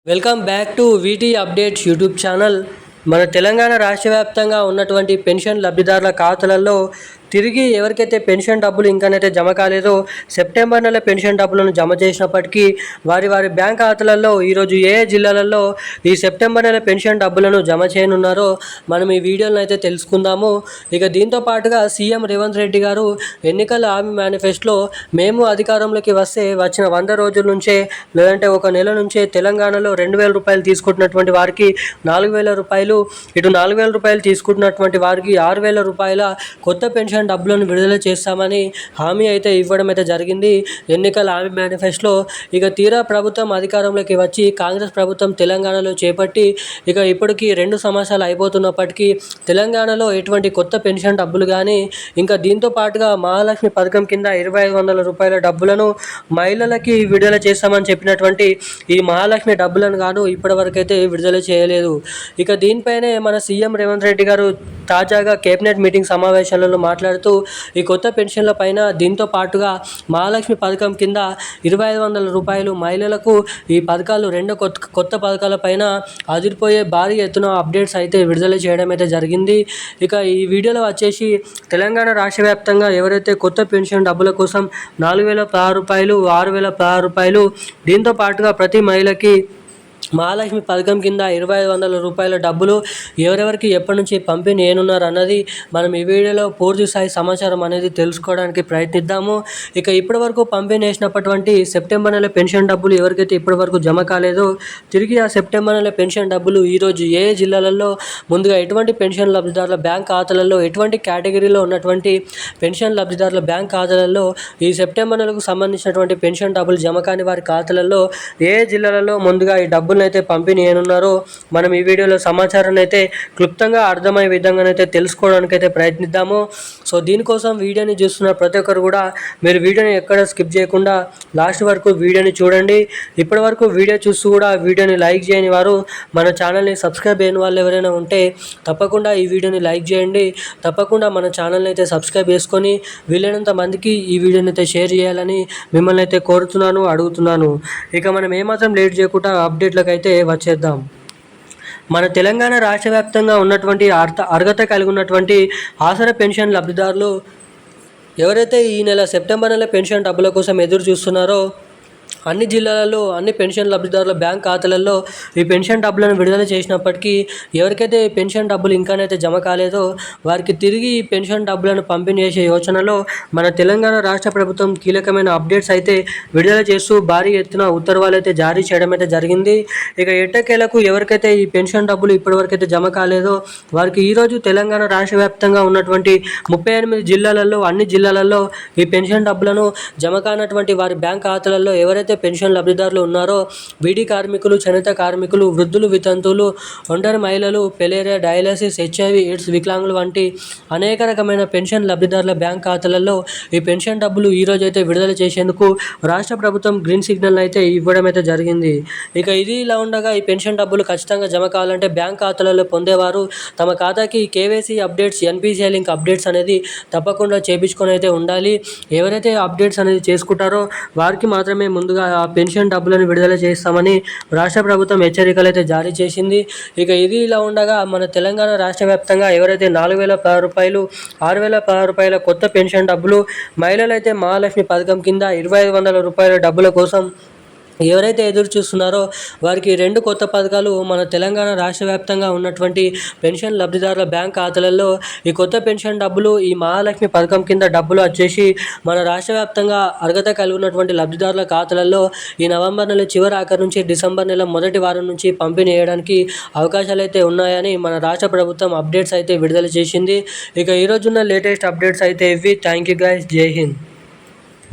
Welcome back to వీటీ updates YouTube channel. మన తెలంగాణ రాష్ట్ర వ్యాప్తంగా ఉన్నటువంటి పెన్షన్ లబ్ధిదారుల ఖాతాలలో తిరిగి ఎవరికైతే పెన్షన్ డబ్బులు ఇంకానైతే జమ కాలేదో సెప్టెంబర్ నెల పెన్షన్ డబ్బులను జమ చేసినప్పటికీ వారి బ్యాంక్ ఖాతాలలో ఈరోజు ఏ జిల్లాలలో ఈ సెప్టెంబర్ నెల పెన్షన్ డబ్బులను జమ చేయనున్నారో మనం ఈ వీడియోలో అయితే తెలుసుకుందాము. ఇక దీంతో పాటుగా సీఎం రేవంత్ రెడ్డి గారు ఎన్నికల హామీ మేనిఫెస్టోలో మేము అధికారంలోకి వస్తే వచ్చిన 100 రోజుల నుంచే లేదంటే ఒక నెల నుంచే తెలంగాణలో 2,000 రూపాయలు తీసుకుంటున్నటువంటి వారికి 4,000 రూపాయలు, ఇటు 4,000 రూపాయలు తీసుకుంటున్నటువంటి వారికి 6,000 రూపాయల కొత్త పెన్షన్ డబ్బులను విడుదల చేస్తామని హామీ అయితే ఇవ్వడం అయితే జరిగింది ఎన్నికల హామీ మేనిఫెస్టోలో. ఇక తీరా ప్రభుత్వం అధికారంలోకి వచ్చి కాంగ్రెస్ ప్రభుత్వం తెలంగాణలో చేపట్టి ఇక ఇప్పటికీ 2 సంవత్సరాలు అయిపోతున్నప్పటికీ తెలంగాణలో ఎటువంటి కొత్త పెన్షన్ డబ్బులు కానీ ఇంకా దీంతో పాటుగా మహాలక్ష్మి పథకం కింద 2,500 రూపాయల డబ్బులను మహిళలకి విడుదల చేస్తామని చెప్పినటువంటి ఈ మహాలక్ష్మి డబ్బులను గాను ఇప్పటివరకైతే విడుదల చేయలేదు. ఇక దీనిపైనే మన సీఎం రేవంత్ రెడ్డి గారు తాజాగా కేబినెట్ మీటింగ్ సమావేశాలలో మాట్లాడుతూ ఈ కొత్త పెన్షన్ల పైన దీంతో పాటుగా మహాలక్ష్మి పథకం కింద 2,500 రూపాయలు మహిళలకు ఈ పథకాలు 2 కొత్త పథకాల పైన అదిరిపోయే భారీ ఎత్తున అప్డేట్స్ అయితే విడుదల చేయడం అయితే జరిగింది. ఇక ఈ వీడియోలో వచ్చేసి తెలంగాణ రాష్ట్ర వ్యాప్తంగా ఎవరైతే కొత్త పెన్షన్ డబ్బుల కోసం 4,016 రూపాయలు, 6,016 రూపాయలు, దీంతో పాటుగా ప్రతి మహిళకి మహాలక్ష్మి పథకం కింద 2,500 రూపాయల డబ్బులు ఎవరెవరికి ఎప్పటి నుంచి పంపిణీ ఏనున్నారు అన్నది మనం ఈ వీడియోలో పూర్తి స్థాయి సమాచారం అనేది తెలుసుకోవడానికి ప్రయత్నిద్దాము. ఇక ఇప్పటివరకు పంపిణీ చేసినటువంటి సెప్టెంబర్ నెల పెన్షన్ డబ్బులు ఎవరికైతే ఇప్పటివరకు జమ కాలేదో తిరిగి ఆ సెప్టెంబర్ నెల పెన్షన్ డబ్బులు ఈరోజు ఏ జిల్లాలలో ముందుగా ఎటువంటి పెన్షన్ లబ్ధిదారుల బ్యాంక్ ఖాతాలలో ఎటువంటి కేటగిరీలో ఉన్నటువంటి పెన్షన్ లబ్ధిదారుల బ్యాంక్ ఖాతాలలో ఈ సెప్టెంబర్ నెలకు సంబంధించినటువంటి పెన్షన్ డబ్బులు జమ కాని వారి ఖాతాలలో ఏ జిల్లాలలో ముందుగా ఈ డబ్బులు అయితే పంపిణీ ఏనున్నారో మనం ఈ వీడియోలో సమాచారాన్ని అయితే క్లుప్తంగా అర్థమయ్యే విధంగానైతే తెలుసుకోవడానికి అయితే ప్రయత్నిద్దాము. సో దీనికోసం వీడియోని చూస్తున్న ప్రతి ఒక్కరు కూడా మీరు వీడియోని ఎక్కడ స్కిప్ చేయకుండా లాస్ట్ వరకు వీడియోని చూడండి. ఇప్పటి వరకు వీడియో చూస్తూ కూడా వీడియోని లైక్ చేయని వారు మన ఛానల్ని సబ్స్క్రైబ్ చేయని వాళ్ళు ఎవరైనా ఉంటే తప్పకుండా ఈ వీడియోని లైక్ చేయండి. తప్పకుండా మన ఛానల్ని అయితే సబ్స్క్రైబ్ చేసుకొని వీలైనంత మందికి ఈ వీడియోని అయితే షేర్ చేయాలని మిమ్మల్ని అయితే కోరుతున్నాను, అడుగుతున్నాను. ఇక మనం ఏమాత్రం లేట్ చేయకుండా అప్డేట్లకు అయితే వచ్చేద్దాం. మన తెలంగాణ రాష్ట్ర వ్యాప్తంగా ఉన్నటువంటి అర్హత కలిగి ఉన్నటువంటి ఆసరా పెన్షన్ లబ్ధిదారులు ఎవరైతే ఈ నెల సెప్టెంబర్ నెల పెన్షన్ డబ్బుల కోసం ఎదురు చూస్తున్నారో అన్ని జిల్లాలలో అన్ని పెన్షన్ లబ్ధిదారుల బ్యాంక్ ఖాతాలలో ఈ పెన్షన్ డబ్బులను విడుదల చేసినప్పటికీ ఎవరికైతే పెన్షన్ డబ్బులు ఇంకానైతే జమ కాలేదో వారికి తిరిగి ఈ పెన్షన్ డబ్బులను పంపిణీ చేసే యోచనలో మన తెలంగాణ రాష్ట్ర ప్రభుత్వం కీలకమైన అప్డేట్స్ అయితే విడుదల చేస్తూ భారీ ఎత్తున ఉత్తర్వులు అయితే జారీ చేయడం అయితే జరిగింది. ఇక ఎట్టకేలకు ఎవరికైతే ఈ పెన్షన్ డబ్బులు ఇప్పటివరకైతే జమ కాలేదో వారికి ఈరోజు తెలంగాణ రాష్ట్ర వ్యాప్తంగా ఉన్నటువంటి 38 జిల్లాలలో అన్ని జిల్లాలలో ఈ పెన్షన్ డబ్బులను జమ కానటువంటి వారి బ్యాంక్ ఖాతాలలో ఎవరైతే పెన్షన్ లబ్ధిదారులు ఉన్నారో బీడీ కార్మికులు, చేనేత కార్మికులు, వృద్ధులు, వితంతువులు, ఒంటరి మహిళలు, పెలేరియా, డయాలసిస్, హెచ్ఐవి ఎయిడ్స్ వికలాంగులు వంటి అనేక రకమైన పెన్షన్ లబ్ధిదారుల బ్యాంక్ ఖాతాలలో ఈ పెన్షన్ డబ్బులు ఈ రోజు అయితే విడుదల చేసేందుకు రాష్ట్ర ప్రభుత్వం గ్రీన్ సిగ్నల్ అయితే ఇవ్వడం అయితే జరిగింది. ఇక ఇది ఇలా ఉండగా ఈ పెన్షన్ డబ్బులు ఖచ్చితంగా జమ కావాలంటే బ్యాంక్ ఖాతాలలో పొందేవారు తమ ఖాతాకి KYC updates, NPCI link updates అనేది తప్పకుండా చేయించుకొని అయితే ఉండాలి. ఎవరైతే అప్డేట్స్ అనేది చేసుకుంటారో వారికి మాత్రమే ముందుగా ఆ పెన్షన్ డబ్బులను విడుదల చేస్తామని రాష్ట్ర ప్రభుత్వం హెచ్చరికలు అయితే జారీ చేసింది. ఇక ఇది ఇలా ఉండగా మన తెలంగాణ రాష్ట్ర వ్యాప్తంగా ఎవరైతే 4,016 రూపాయలు, 6,016 రూపాయల కొత్త పెన్షన్ డబ్బులు, మహిళలైతే మహాలక్ష్మి పథకం కింద 2,500 రూపాయల డబ్బుల కోసం ఎవరైతే ఎదురు చూస్తున్నారో వారికి 2 కొత్త పథకాలు మన తెలంగాణ రాష్ట్ర వ్యాప్తంగా ఉన్నటువంటి పెన్షన్ లబ్ధిదారుల బ్యాంక్ ఖాతాలలో ఈ కొత్త పెన్షన్ డబ్బులు, ఈ మహాలక్ష్మి పథకం కింద డబ్బులు వచ్చేసి మన రాష్ట్ర వ్యాప్తంగా అర్హత కలిగి ఉన్నటువంటి లబ్ధిదారుల ఖాతాలలో ఈ నవంబర్ నెల చివరి ఆఖరి నుంచి డిసెంబర్ నెల మొదటి వారం నుంచి పంపిణీ చేయడానికి అవకాశాలు అయితే ఉన్నాయని మన రాష్ట్ర ప్రభుత్వం అప్డేట్స్ అయితే విడుదల చేసింది. ఇక ఈరోజున్న లేటెస్ట్ అప్డేట్స్ అయితే ఇవి. Thank you guys. జై హింద్.